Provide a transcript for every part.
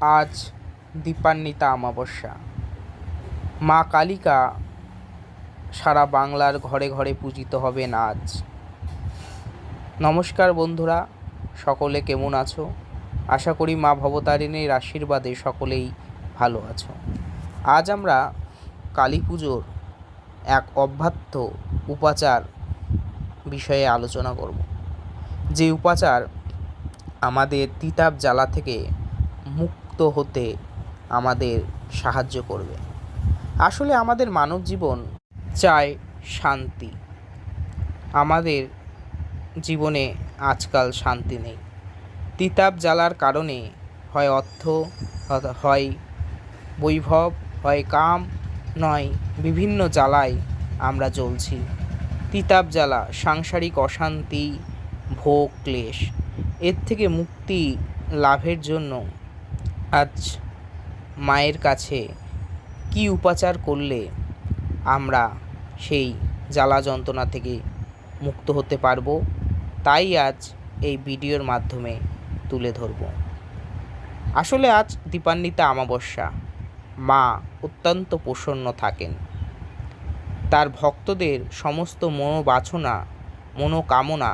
আজ দীপান্বিতা অমাবস্যা। মা কালিকা সারা বাংলার ঘরে ঘরে পূজিত হবেন আজ। নমস্কার বন্ধুরা, সকলে কেমন আছো? আশা করি মা ভবতারিণীর আশীর্বাদে সকলেই ভালো আছো। আজ আমরা কালী পুজোর এক অব্যাহত উপাচার বিষয়ে আলোচনা করব, যে উপাচার আমাদের তিতাব জ্বালা থেকে মুক্ত হতে আমাদের সাহায্য করবে। আসলে আমাদের মানব জীবন চায় শান্তি। আমাদের জীবনে আজকাল শান্তি নেই। তিতাব জ্বালার কারণে হয় অর্থ, হয় বৈভব, হয় কাম, নয় বিভিন্ন জ্বালায় আমরা জ্বলছি। তিতাব জ্বালা, সাংসারিক অশান্তি, ভোগ, ক্লেশ, এর থেকে মুক্তি লাভের জন্য আজ মায়ের কাছে কি উপাচার করলে আমরা সেই জ্বালা যন্ত্রণা থেকে মুক্ত হতে পারবো, তাই আজ এই ভিডিওর মাধ্যমে তুলে ধরব। আসলে আজ দীপান্বিতা অমাবস্যা। মা অত্যন্ত প্রসন্ন থাকেন। তার ভক্তদের সমস্ত মনোবাসনা, মনোকামনা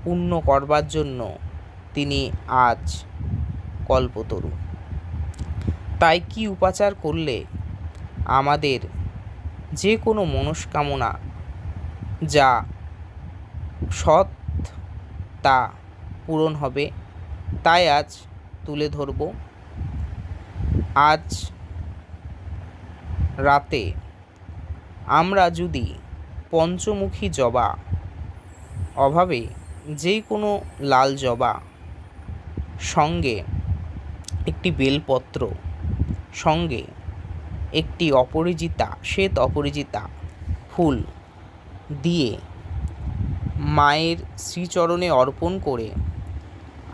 পূর্ণ করবার জন্য তিনি আজ কল্পতরু। তাই কি উপাচার করলে আমাদের যে কোনো মনস্কামনা যা সৎ তা পূরণ হবে, তাই আজ তুলে ধরব। আজ রাতে আমরা যদি পঞ্চমুখী জবা, অভাবে যে কোনো লাল জবা, সঙ্গে একটি বেলপত্র, সঙ্গে একটি শ্বেত অপরাজিতা ফুল দিয়ে মায়ের শ্রীচরণে অর্পণ করে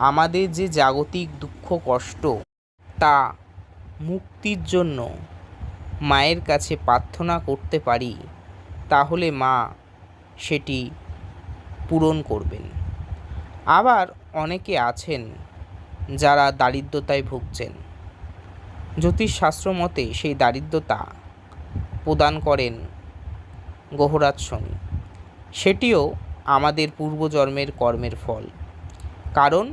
আমাদের যে জাগতিক দুঃখ কষ্ট তা মুক্তির জন্য মায়ের কাছে প্রার্থনা করতে পারি, তাহলে মা সেটি পূরণ করবেন। আবার অনেকে আছেন যারা দারিদ্রতায় ভুগছেন। জ্যোতিষশাস্ত্র মতে সেই দারিদ্রতা প্রদান করেন গ্রহরাজ শনি। সেটিও আমাদের পূর্বজন্মের কর্মের ফল। কারণ